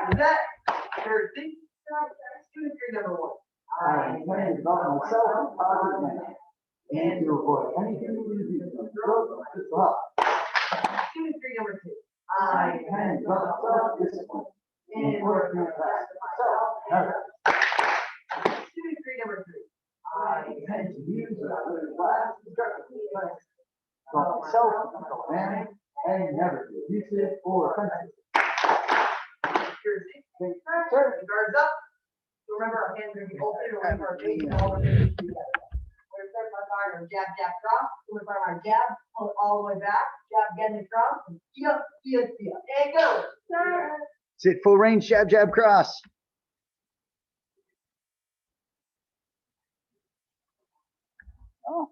After that, third thing, student three, number one. I intend to develop myself in a positive manner and to avoid anything that would be disrupt. Student three, number two. I intend to develop self-discipline and work through class myself. Student three, number three. I intend to use what I learned in class constructively, develop myself in a controlled manner and never be abusive or offensive. Sir, guards up. Remember, our hands are going to be open. Remember, our feet are all the way together. We're going to start by our jab, jab, cross. We're going to start our jab, pull it all the way back. Jab, get in the cross. And jab, jab, jab. And go. Sit full range, jab, jab, cross. Oh.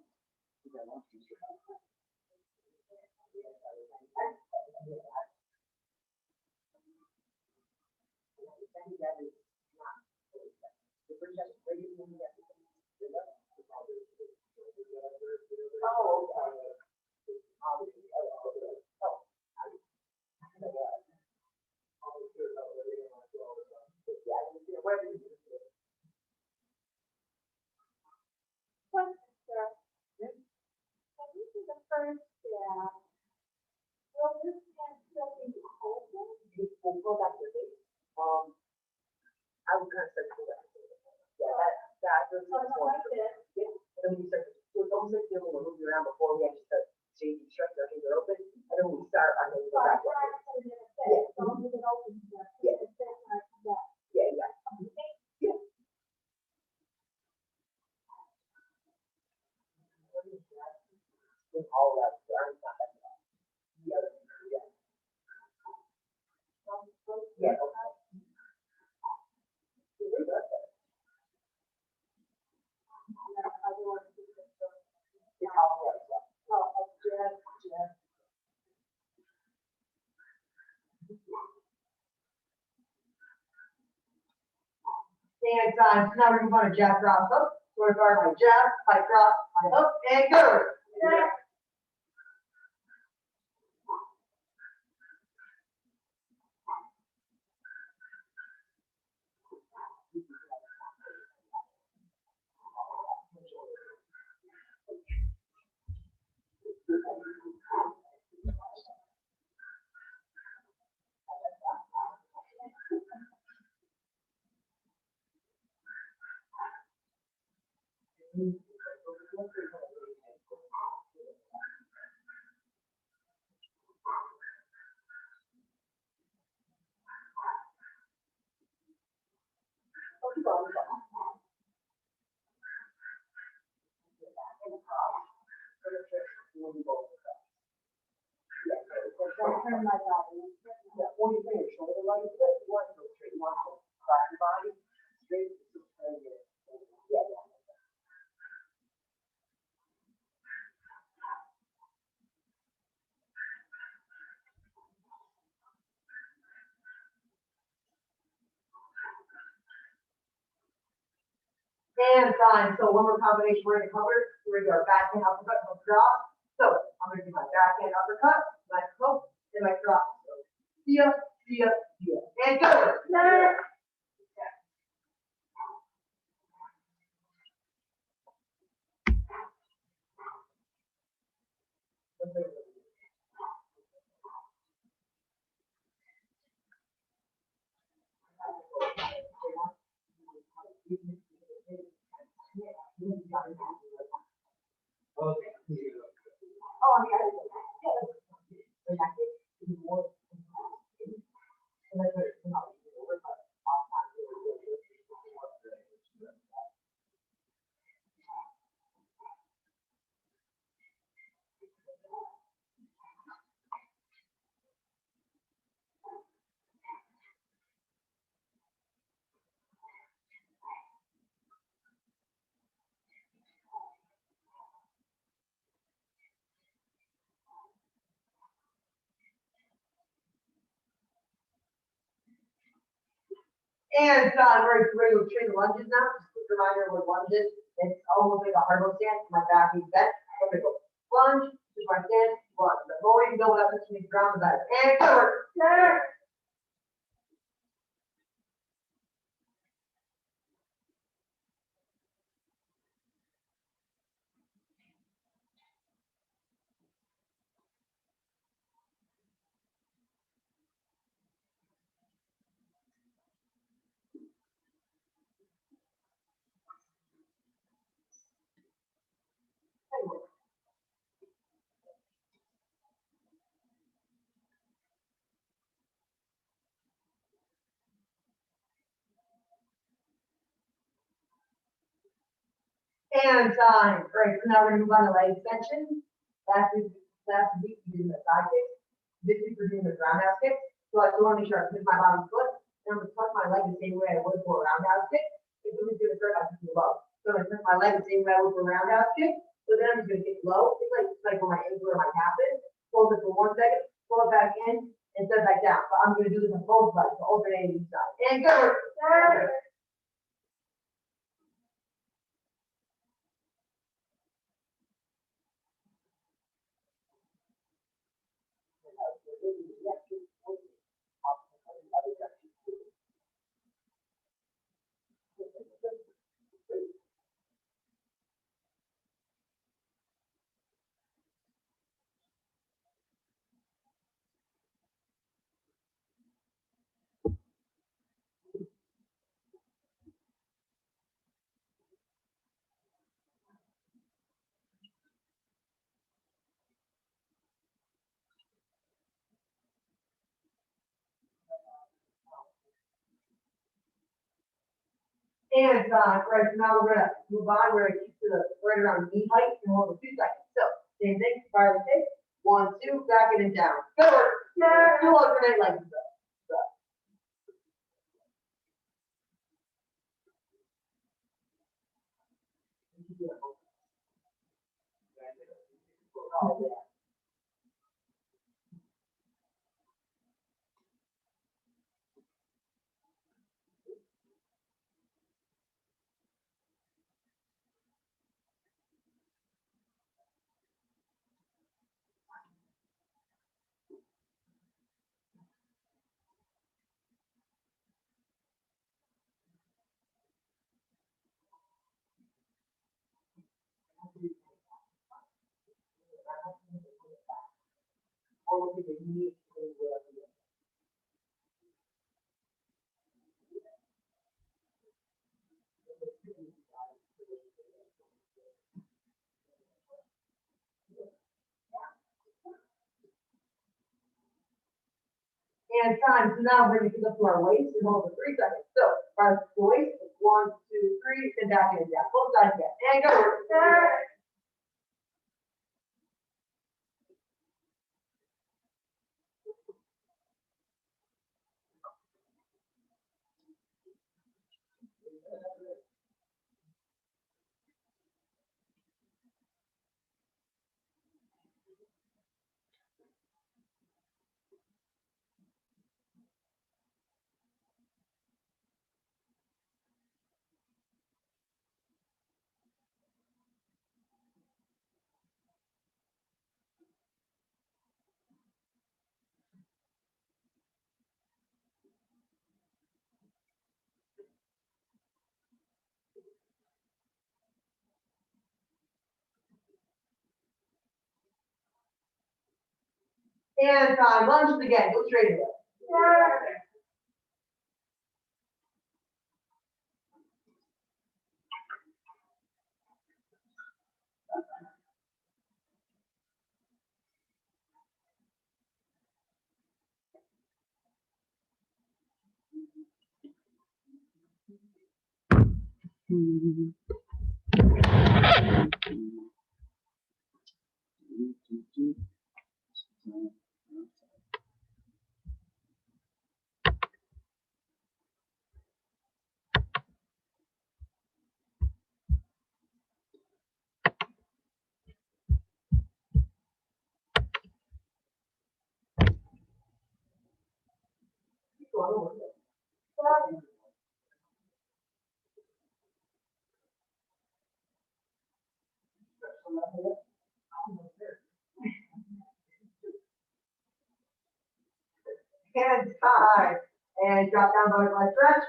Stand time. So now we're going to find a jab, cross, hook. So we're going to my jab, my cross, my hook, and go. And time. So one more combination we're going to cover. We're going to do our backhand uppercut, hook drop. So I'm going to do my backhand uppercut, my hook, and my drop. So see ya, see ya, see ya. And go. And we're ready to train the lunges now. Just a quick reminder with lunges. It's almost like a hardball stance. My back is bent. I'm going to go lunge, to my stance, lunge. The more you build up to the ground, the better. And forward. And time. All right, so now we're gonna move on to leg extension. Last week we did the side kicks. This week we're doing the roundhouse kick. So I still wanna make sure I push my bottom foot. And I'm gonna touch my leg the same way I would for a roundhouse kick. If I'm just gonna start by kicking low. So I'm gonna touch my leg the same way I would for a roundhouse kick. So then I'm just gonna kick low. It's like where my ankle or my calf is. Hold it for 1 second, pull it back in, and set back down. So I'm gonna do this on both sides, so alternating each side. And go. And right, so now we're gonna move on. We're gonna keep to the right around knee height and hold for 2 seconds. So same thing, fire the kick. 1, 2, back it and down. Good work. Do alternate legs. Oh, yeah. All of the knee. And time. So now we're gonna pick up to our waist and hold for 3 seconds. So our waist, 1, 2, 3, and back and down. Both sides again. And go. And time. Lunges again. Go straight away. And time. And drop down butterfly stretch.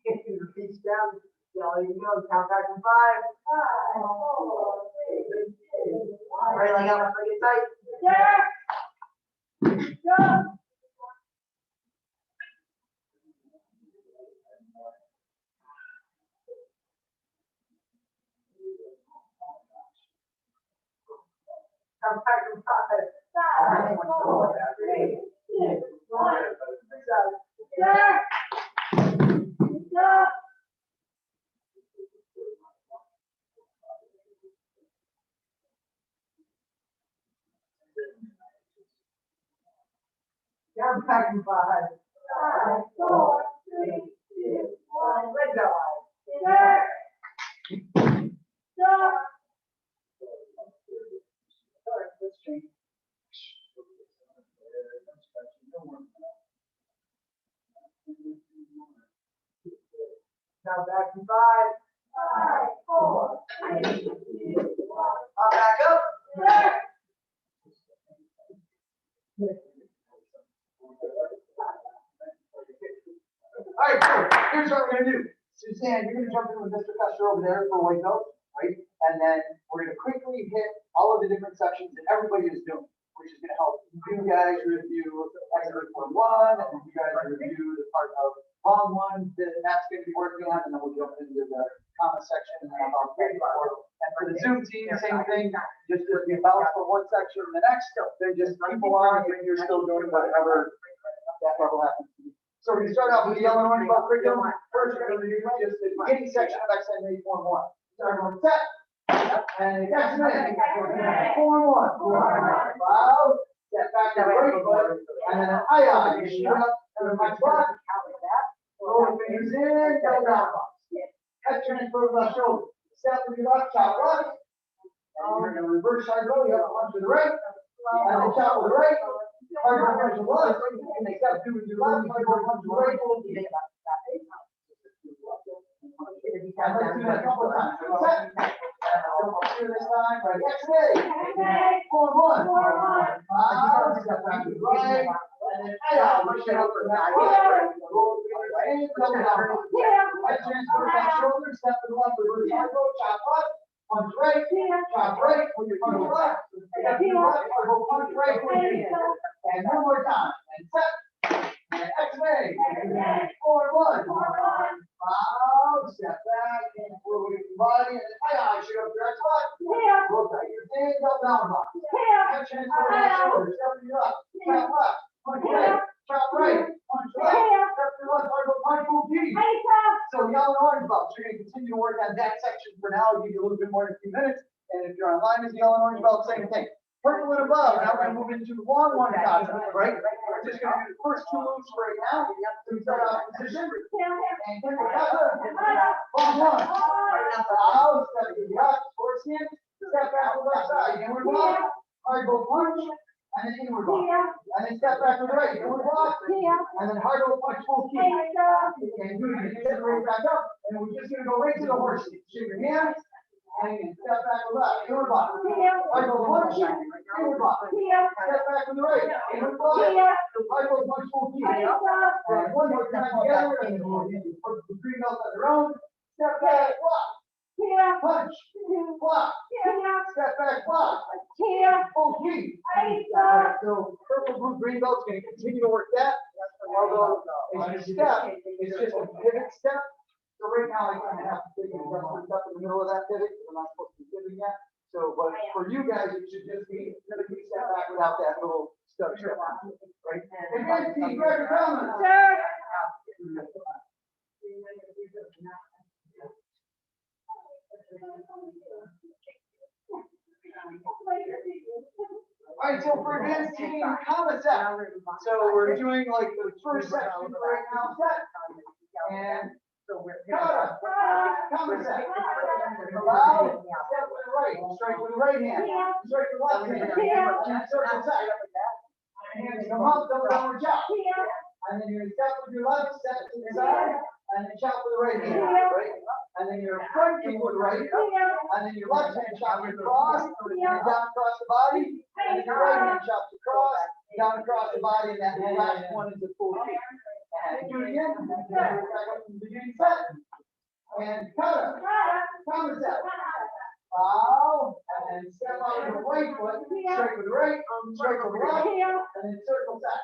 Get your feet down. There you go. Count back to 5. 5, 4, 3, 2, 1. Right leg out, leg tight. Count back to 5. 5, 4, 3, 2, 1. Start. Stop. Down back in 5, 4, 3, 2, 1. Let go. Start. Stop. Now back in 5, 4, 3, 2, 1. Up back up. Start. All right, cool. Here's what we're gonna do. Suzanne, you're gonna jump in with Mr. Custer over there for white belt, right? And then we're gonna quickly hit all of the different sections that everybody is doing, which is gonna help you guys review expert part 1, and then you guys review the part of long 1 that Matt's gonna be working on, and then we'll jump into the comment section and then I'll and for the Zoom team, same thing. Just be balanced from one section to the next. Then just keep along and you're still doing whatever that level happens to be. So we're gonna start off with the yellow and orange belt curriculum. First, we're gonna do just the beginning section of XMA Form 1. Start on set. And XMA Form 1. Wow. Step back to the right foot. And then an eye. You shoot up to the right foot. Roll your fingers in, go down. Head transfer to the left shoulder. Step with your left, chop right. And you're gonna reverse side roll. You have a punch to the right. And then chop with the right. Hard roll punch to the left, and they step two with your left, hard roll punch to the right. And let's do that a couple of times. Set. Here this time, right next way. Form 1. Step back to the right, and then push it up for that. Roll and double down. Head transfer back shoulder, step to the left, reverse side roll, chop left. Punch right, chop right, when you punch left, step to the left, or go punch right, and one more time, and set, and X-ray, forward 1, wow, step back, and forward with your body, and then shoot up your X-left, rotate your hands up, down box, head transfer back shoulder, step to your left, chop left, punch right, chop right, punch left, step to the left, or go punch full G. So yellow and orange belts, you're going to continue to work on that section for now. I'll give you a little bit more in a few minutes. And if you're online as yellow and orange belt, same thing. Purple and above, now we're going to move into long 1 concept, right? We're just going to do the first 2 loops right now. So we start off position. And take a cover. Long 1. Out, step to the left, force in. Step back to the left side. Inward block. Hard go punch. And then inward block. And then step back to the right. Inward block. And then hard go punch full key. And do it again, right back up. And we're just gonna go right to the horse. Shake your hands. And step back to the left. Inward block. Hard go punch. Inward block. Step back to the right. Inward block. Hard go punch full key. And one more time together. And we'll put the 3 belts on their own. Step back, block. Punch. Block. Step back, block. Full key. So purple, blue, green belt's going to continue to work that. Although it's a step, it's just a pivot step. So right now I kind of have to take an adjustment step in the middle of that pivot. I'm not supposed to be pivoting yet. So, but for you guys, it should just be another key step back without that little step. Right? And then Steve, grab your comments. All right, so for advanced team concept, so we're doing like the first section right now, set, and kata, concept, allow, step with the right, strike with the right hand, strike with the left hand, circle set, hands come up, double downward chop, and then you're step with your left, step to the side, and then chop with the right hand, right? And then your front kick with the right, and then your left hand chops across, and down across the body, and then your right hand chops across, down across the body, and that last one is the full kick. And do it again, back up from the beginning set, and kata, counter set. Bow, and then step out with the right foot, strike with the right, strike with the left, and then circle set.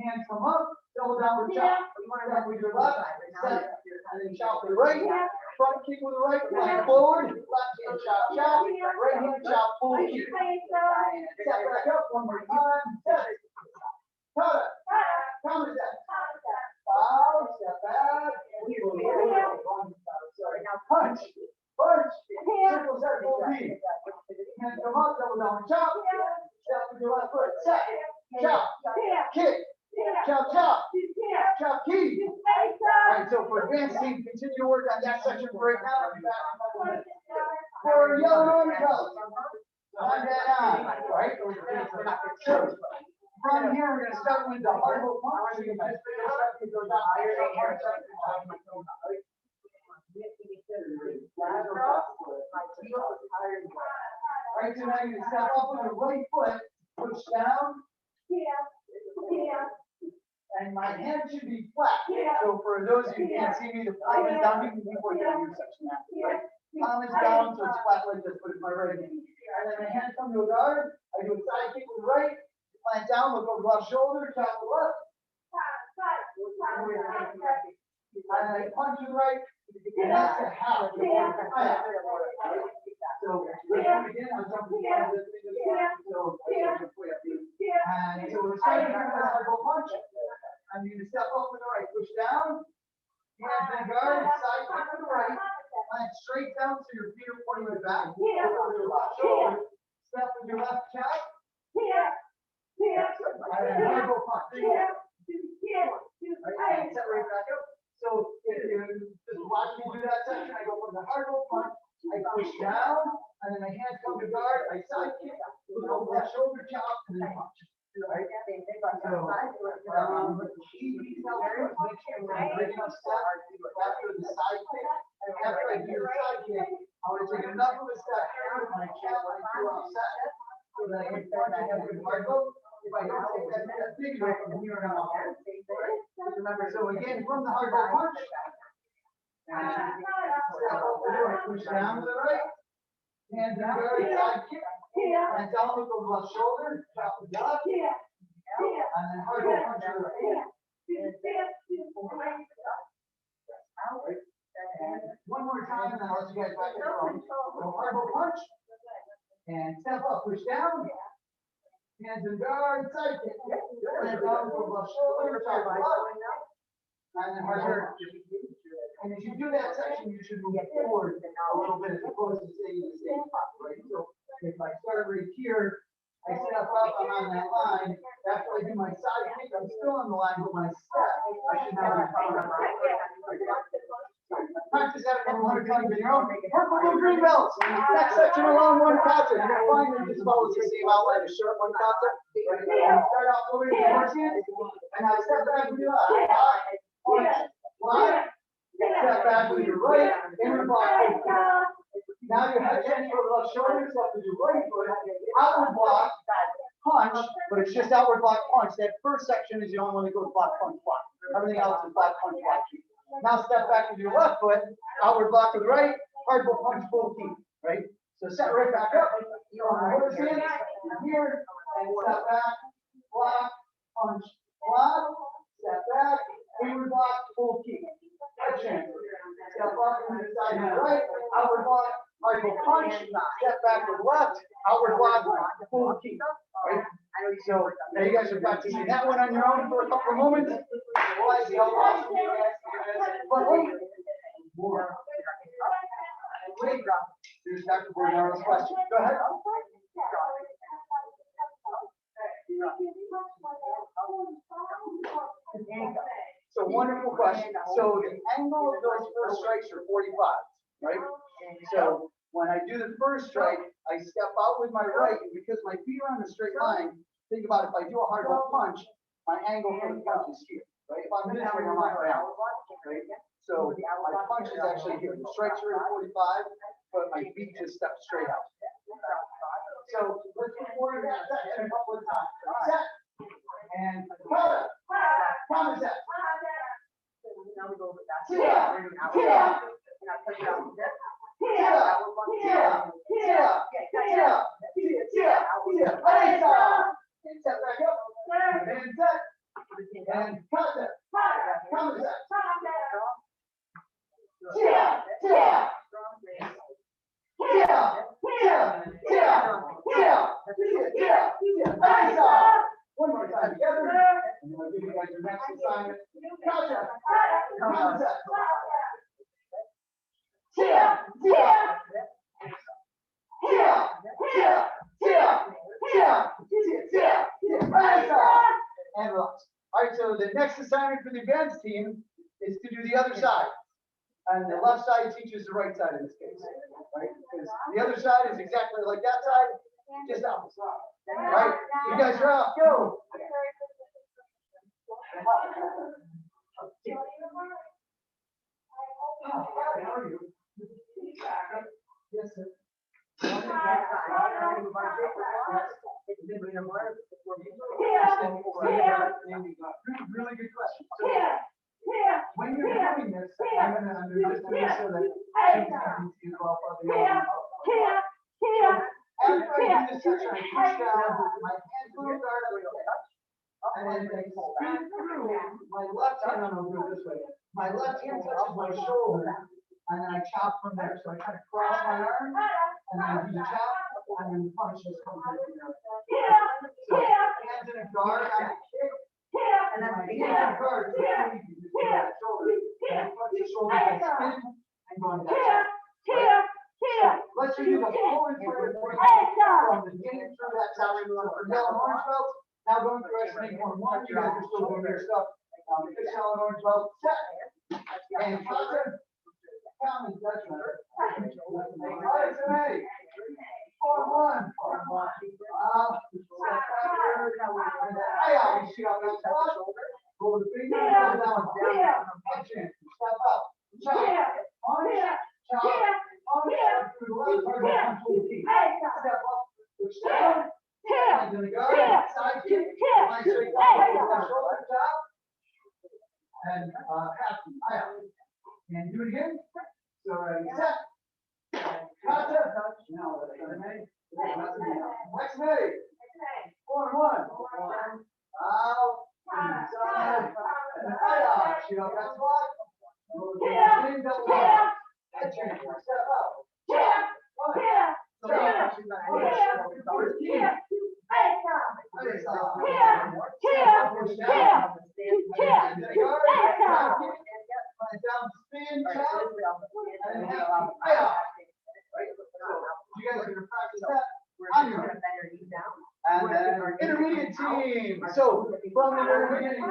Hands come up, double downward chop. Step with your left, step, and then chop with the right. Front kick with the right, line forward. Left hand chop, chop. Right hand chop, full kick. Step back up one more time. Set. key. Hands come up, double down, chop. Step with your left foot, set, chop, kick, chop, chop, chop, key. All right, so for advanced team, continue to work on that section for right now. I'll be back in a couple minutes. For yellow and orange colors, on that on, right? So, from here, we're gonna start with the hard hold punch. So you can just figure out if it goes down higher, all right, so now you're gonna step up with the right foot, push down, and my hand should be flat. So for those of you who can't see me, the palm is down, you can be working on your section now, right? Palm is down, so it's flat like this, but it's my right hand. And then my hand comes to a guard, I do a side kick with the right, plant down, look over the left shoulder, chop the left. And I punch the right, and that's a half. So let's do it again, I'm jumping down this thing, so and so we're starting with a hard hold punch. I'm going to step up with the right, push down, hands in guard, side kick with the right, plant straight down so your feet are pointing to the back, look over your left shoulder, step with your left calf, and then hard hold punch. And set right back up. So if you just watch me do that section, I go from the hard hold punch, I push down, and then my hands come to guard, I side kick, look over that shoulder chop, and then punch. Right? So, easy self-work, make sure we're breaking up step after the side kick. And after I do the side kick, I want to take enough of a step here with my calf, I do offset, so that I can punch and have a good hard hold. If I don't take that big enough from here and out. Remember, so again, from the hard hold punch, and step up the right, push down to the right, hands in guard, side kick, and down look over left shoulder, chop the left, and then hard hold punch to the right. And one more time, and then I'll let you guys back in the room. So hard hold punch, and step up, push down, hands in guard, side kick, and down look over left shoulder, chop the left, and then hard hold punch. And as you do that section, you should move forward a little bit as opposed to staying in the same spot, right? So if I start right here, I step up, I'm on that line. After I do my side kick, I'm still on the line, but when I step, I should now be following. Practice that a couple hundred times in your own. Purple and green belts. Next section along one concept. You're going to find that just follows the same outline, a short one concept. Right? Start off over to the first hand, and I step back with your left. Punch, line. Step back with your right, inward block. Now your head change over the left shoulder, step with your right foot, outward block, punch, but it's just outward block punch. That first section is the only one that goes block, punch, block. Everything else is block, punch, block. Now step back with your left foot, outward block to the right, hard hold punch, full key, right? So set right back up, horse hands, here, and step back, block, punch, block, step back, inward block, full key. Step up to the side to the right, outward block, hard hold punch, step back to the left, outward block, full key. Right? So now you guys are practicing that one on your own for a couple of moments. Well, I see how awesome you guys are. But wait, more. Wait, here's Dr. Bornaro's question. Go ahead. So wonderful question. So the angle of those first strikes are 45, right? So when I do the first strike, I step out with my right, and because my feet are on the straight line, think about if I do a hard hold punch, my angle for the punch is here, right? If I'm this way, I'm on my out, right? So my punch is actually here. The strikes are at 45, but my feet just step straight out. So let's move forward to that section a couple of times. Set. And counter. Counter set. Step back up. And set. And counter. Counter set. One more time together, and then I'll give you guys your next assignment. Counter. Counter set. And relax. All right, so the next assignment for the advanced team is to do the other side. And the left side teaches the right side in this case, right? Because the other side is exactly like that side, just opposite. All right, you guys are off, go. How are you? Yes, sir. Really good question. So, when you're doing this, I'm gonna just make sure that you go off of the after I do this section, I push down my hand through guard up, and then I spin through my left hand, I'm gonna do it this way. My left hand touches my shoulder, and then I chop from there. So I kind of cross my arm, and then I do the chop, and then the punch just comes right from there. So hands in a guard, I kick, and then my hands in a guard, so you do that shoulder, and I punch the shoulder, I spin, and go into that chop. Let's do the full and forward from the beginning through that salary for yellow and orange belts. Now going through X-ray form 1, you guys are still doing your stuff. Fix yellow and orange belt, set. And counter. Counting judgment. All right, so hey. Form 1. You see how that's flush. Roll the finger, down, action. Step up. Chop. Punch. Chop. Through the left part of the punch with the feet. Step up, push down, hands in the guard, side kick, nice straight down, shoulder chop, and half out. And do it again. So set. Kata. Now next move. Form 1. Out. Inside. And out. Shoot out that squat. Roll double up. Head change. Step up. And then intermediate team. So from the very beginning,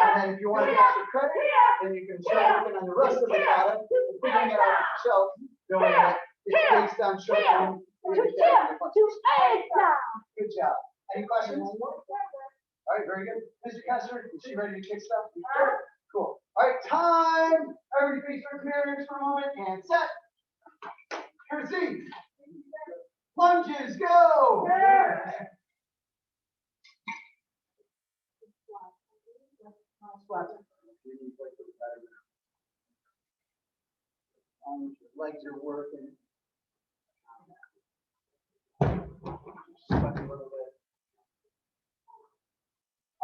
And then if you want to get extra credit, then you can show everything on the rest of the kata, figuring it out yourself, knowing that it's based on showing. Good job. Any questions? All right, very good. Mr. Kessler, is she ready to kick stuff? Sure. Cool. All right, time. Everybody face your mirrors for a moment and set. Proceed. Lunges, go. Your legs are working.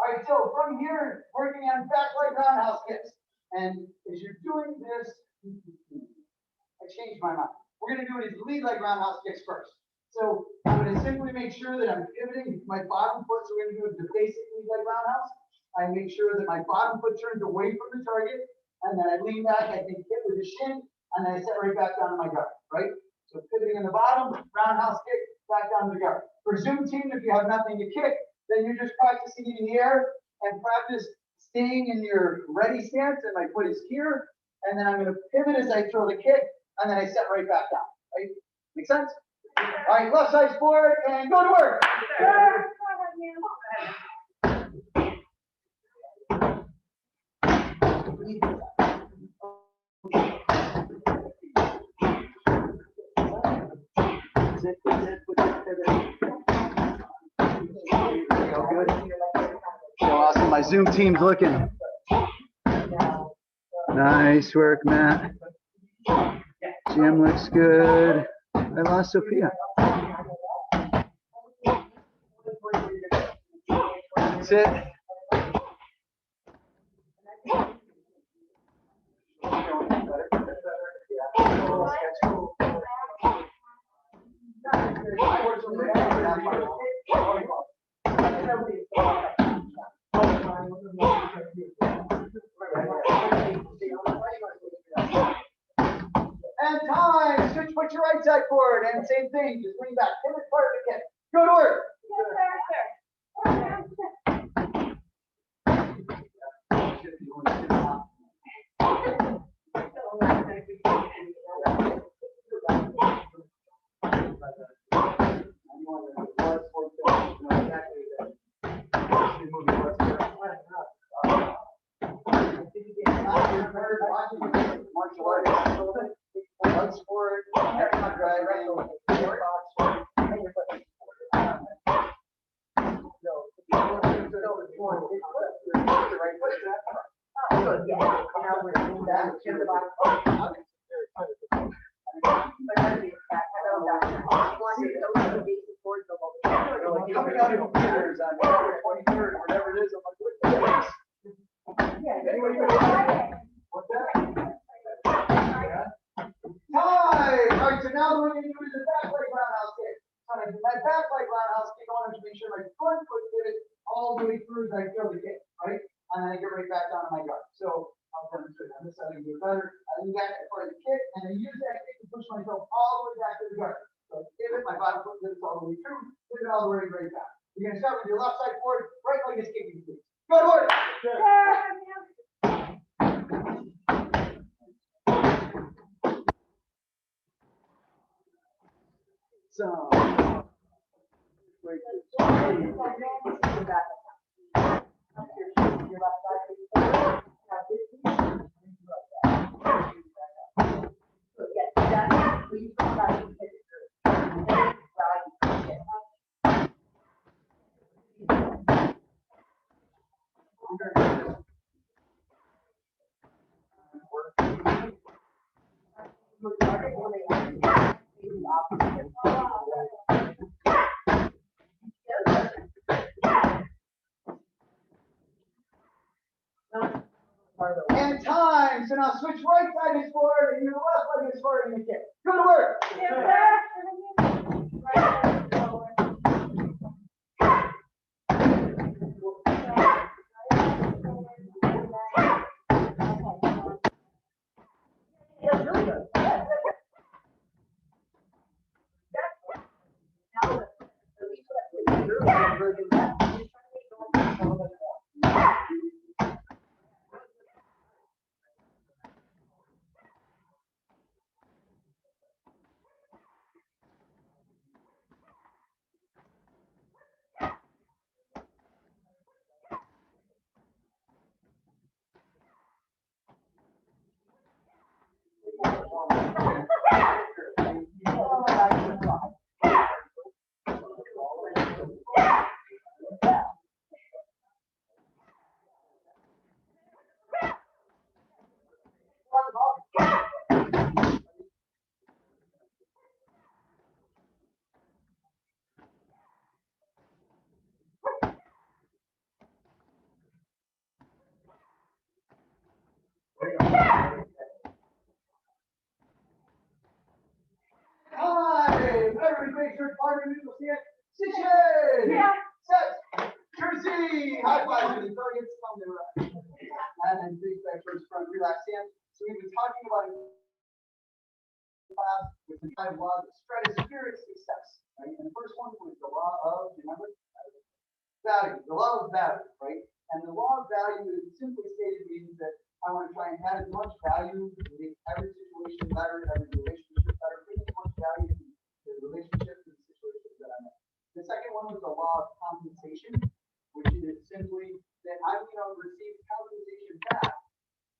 All right, so from here, working on back leg roundhouse kicks. And as you're doing this, I changed my mind. We're going to do it as lead leg roundhouse kicks first. So I'm going to simply make sure that I'm pivoting my bottom foot. So we're going to do the basic lead leg roundhouse. I make sure that my bottom foot turns away from the target. And then I lean back, I think hit with the shin, and then I set right back down to my guard, right? So pivoting in the bottom, roundhouse kick, back down to the guard. For Zoom team, if you have nothing to kick, then you're just practicing in the air and practice staying in your ready stance, and my foot is here. And then I'm going to pivot as I throw the kick, and then I set right back down, right? Make sense? All right, left side forward, and go to work. So awesome. My Zoom team's looking Nice work, Matt. Jim looks good. I lost Sophia. Sit. And time, switch, put your right side forward, and same thing, just lean back, pivot forward again. Go to work. Martial arts. Legs forward, neck not driving. Coming out of theaters on November 23rd, whatever it is, I'm like, what is this? Anybody go to what's that? Time! All right, so now what we're going to do is a back leg roundhouse kick. So my back leg roundhouse kick, I want to make sure my front foot pivot all the way through as I feel the kick, right? And then I get right back down to my guard. So I'll demonstrate on this side and get better. I lean back for the kick, and I use that kick to push myself all the way back to the guard. So I pivot, my bottom foot pivots all the way through, pivot all the way right back. You're going to start with your left side forward, right leg is kicking, please. Go to work! And time. So now switch right side is forward and your left leg is forward in the kick. Go to work. Time. Everybody make sure partner neutral stand. Situation. Yeah. Set. Jersey. High five. And targets on the right. And then big back first front relax hand. So we've been talking about with the kind of laws of stratospheric success, right? And the first one was the law of, remember? Value. The law of value, right? And the law of value is simply stated means that I want to try and add as much value to make every situation better, every relationship better, bring as much value to the relationships and the situations that I'm in. The second one was the law of compensation, which is simply that I'm going to receive compensation back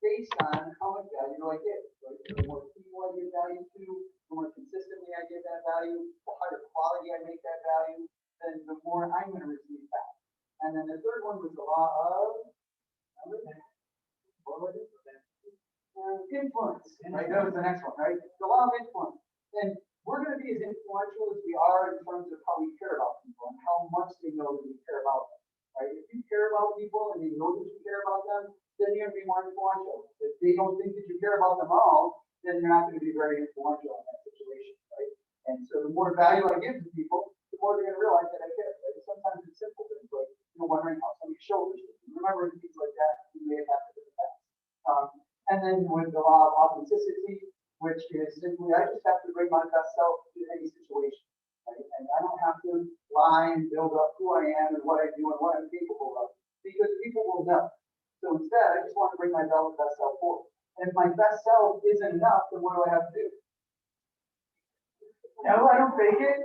based on how much value do I get. Right? The more people I give value to, the more consistently I give that value, the higher quality I make that value, then the more I'm going to receive back. And then the third one was the law of, what was it? influence, right? That was the next one, right? The law of influence. And we're going to be as influential as we are in terms of how we care about people and how much they know that we care about them, right? If you care about people and they know that you care about them, then you're going to be more influential. If they don't think that you care about them all, then you're not going to be very influential in that situation, right? And so the more value I give to people, the more they're going to realize that I care. Right? Sometimes it's simple things like, wondering how somebody's shoulders are. Remembering things like that you may have happened in the past. And then with the law of authenticity, which is simply, I just have to bring my best self to any situation, right? And I don't have to lie and build up who I am and what I do and what I'm capable of, because people will know. So instead, I just want to bring my best self forward. And if my best self isn't enough, then what do I have to do? No, I don't fake it.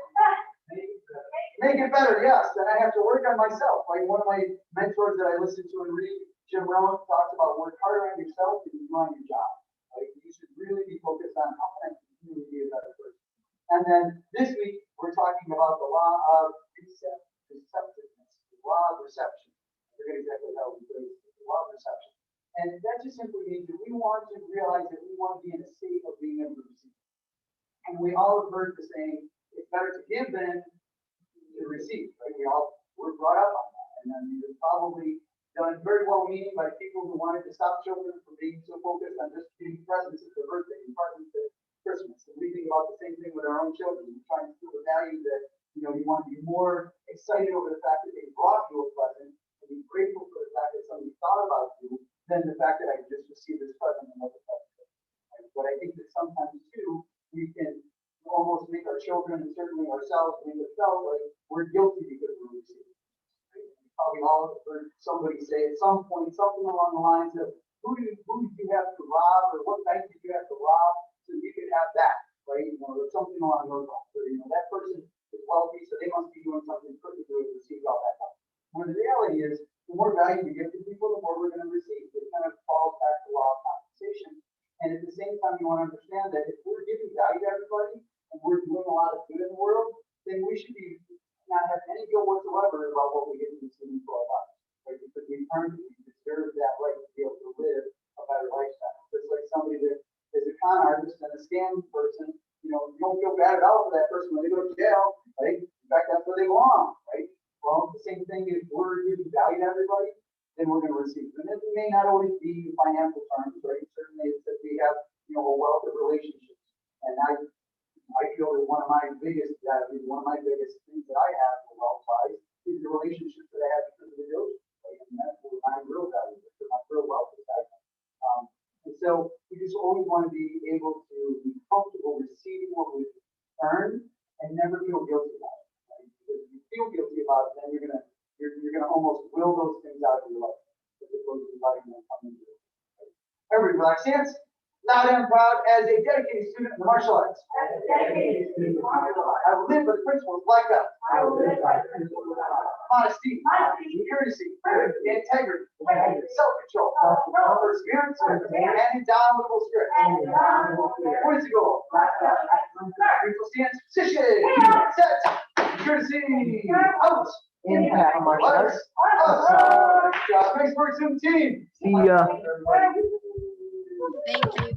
Make it better, yes. Then I have to work on myself. Like one of my mentors that I listen to and read, Jim Rohn, talks about work harder on yourself than you do on your job. Like you should really be focused on how can I continue to be a better person. And then this week we're talking about the law of receptiveness, the law of reception. I forget exactly how we phrase it, the law of reception. And that just simply means that we want to realize that we want to be in a state of being able to receive. And we all have heard the saying, it's better to give than to receive, right? We all were brought up on that. And then it's probably done very well meaning by people who wanted to stop children from being so focused on just getting presents at their birthday and presents at Christmas. And we think about the same thing with our own children. We try and feel the value that, you want to be more excited over the fact that they brought you a present and be grateful for the fact that somebody thought about you than the fact that I just received this present and what the present is. Right? But I think that sometimes too, we can almost make our children and certainly ourselves make it felt like we're guilty because we're receiving. Right? Probably all have heard somebody say at some point something along the lines of, who did you have to rob, or what bank did you have to rob so you could have that, right? Or something along those lines. Or, that person is wealthy, so they must be doing something pretty good to receive all that help. When the reality is, the more value we give to people, the more we're going to receive. It kind of falls back to the law of compensation. And at the same time, you want to understand that if we're giving value to everybody and we're doing a lot of good in the world, then we should be not have any guilt whatsoever about what we get to receive for our lives, right? Because we earned it, we deserve that right to be able to live a better lifestyle. Just like somebody that is a con artist and a scam person, you don't feel bad at all for that person when they go to jail, right? In fact, that's where they belong, right? Well, the same thing, if we're giving value to everybody, then we're going to receive. And it may not always be financial terms, right? Certainly it's that we have, a wealth of relationships. And I feel that one of my biggest things that I have in wealth-wise is the relationships that I have because of the village. Right? And that's where my real value is, my real wealth is. And so we just always want to be able to be comfortable receiving what we've earned and never feel guilty about it. Right? Because if you feel guilty about it, then you're gonna almost will those things out of your life as opposed to letting them come into it. Right? Everybody relax hands. Loud and proud as a dedicated student in the martial arts. I will live by the principles like that. Honesty, courtesy, integrity, self-control, perseverance, and indomitable spirit. What is the goal? Beautiful stance, position, set, courtesy, out. Impact martial arts. Awesome. Good job. Thanks for Zoom team. See ya. Thank you.